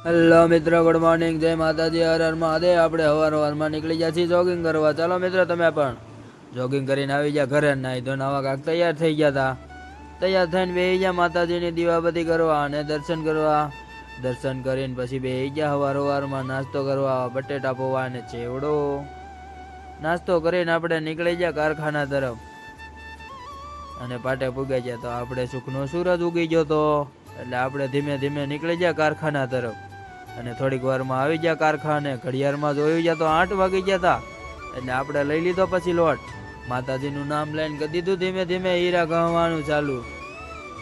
Hello મિત્રો, good morning, જય માતાજી, હર હર મહાદેવ. આપણે હવારમાં નીકળી ગયા છીએ જોગિંગ કરવા. ચાલો મિત્રો, તમે પણ જોગિંગ કરીને આવી ગયા ઘરે. નાઈ તો નવા કાક તૈયાર થઈ ગયા હતા. તૈયાર થઈને બેસી ગયા માતાજીની દીવાબત્તી કરવા અને દર્શન કરવા. દર્શન કરીને પછી બેસી ગયા હવારમાં નાસ્તો કરવા. બટેટા પૌવા અને ચેવડો નાસ્તો કરીને આપણે નીકળી ગયા કારખાના તરફ. અને પાટે પૂગ્યા ગયા તો આપણે સુખનો સૂરજ ઉગી ગયો તો, એટલે આપણે ધીમે ધીમે નીકળી ગયા કારખાના તરફ. અને થોડીક વારમાં આવી ગયા કારખાને. ઘડિયાળમાં જોયું ગયા તો 8 વાગી ગયા હતા. એટલે આપણે લઈ લીધો પછી લોટ. માતાજીનું નામ લઈને કરી દીધું ધીમે ધીમે હીરા ગણવાનું ચાલુ.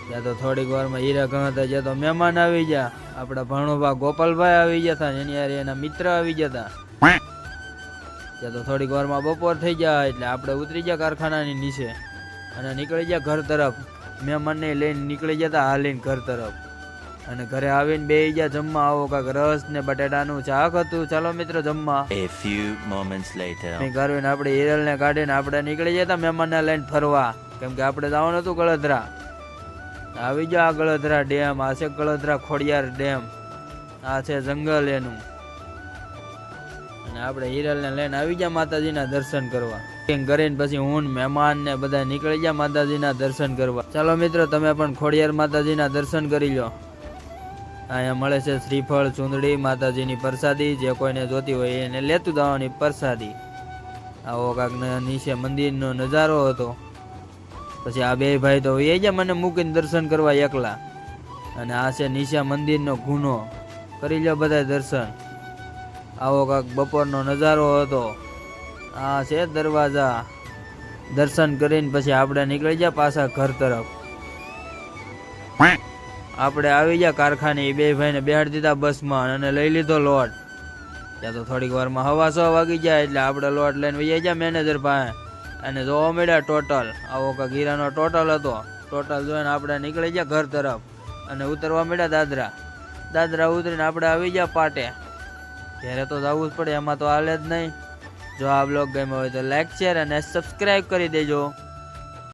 ત્યાં તો થોડીક વારમાં હીરા ગણતા ગયા તો મહેમાન આવી ગયા. આપણા ભણોભા ગોપાલભાઈ આવી ગયા હતા, એની હારે એના મિત્ર આવી ગયા હતા. ત્યાં તો થોડીક વારમાં બપોર થઈ ગયા. એટલે આપણે ઉતરી ગયા કારખાનાની નીચે અને નીકળી ગયા ઘર તરફ. મહેમાનને લઈને નીકળી ગયા હતા હાલીને ઘર તરફ. અને ઘરે આવીને બેસી ગયા જમવા. આવો કાંક રસ ને બટેટાનું શાક હતું. ચાલો મિત્રો જમવા. A few moments later. ઘરને આપણે હિરલને કાઢીને આપણે નીકળી ગયા હતા મહેમાનને લઈને ફરવા. કેમ કે આપણે જવાનું હતું ગળધરા. આવી ગયા આ ગળધરા ડેમ. આ છે ગળધરા ખોડિયાર ડેમ. આ છે જંગલ એનું. અને આપણે હિરલને લઈને આવી ગયા માતાજીના દર્શન કરવા. કરીને પછી હું મહેમાન ને બધા નીકળી ગયા માતાજીના દર્શન કરવા. ચાલો મિત્રો, તમે પણ ખોડિયાર માતાજીના દર્શન કરી લો. અહીંયા મળે છે શ્રીફળ, ચૂંદડી, માતાજીની પ્રસાદી. જે કોઈને જોતી હોય એને લેતું જવાની પ્રસાદી. આવો કાંક નીચે મંદિરનો નજારો હતો. પછી આ બે ભાઈ તો એ જ મને મૂકીને દર્શન કરવા એકલા. અને આ છે નીચે મંદિરનો ગુનો. કરી લો બધા દર્શન. આવો કાંક બપોરનો નજારો હતો. આ છે દરવાજા. દર્શન કરીને પછી આપણે નીકળી ગયા પાછા ઘર તરફ. આપણે આવી ગયા કારખાને. બે ભાઈને બેહાડી દીધા બસમાં અને લઈ લીધો લોટ. ત્યાં તો થોડીક વારમાં 6:15 વાગી ગયા. એટલે આપણે લોટ લઈને વહી ગયા મેનેજર પાસે. અને જોવા મળ્યા ટોટલ. આવો કાંક હીરાનો ટોટલ હતો. ટોટલ જોઈને આપણે નીકળી ગયા ઘર તરફ અને ઉતરવા મળ્યા દાદરા. દાદરા ઉતરીને આપણે આવી ગયા પાટે. ઘરે તો જવું જ પડે, એમાં તો હાલે જ નહીં. જો આ બ્લોગ ગમ્યો હોય તો લાઈક, શેર અને સબસ્ક્રાઈબ કરી દેજો.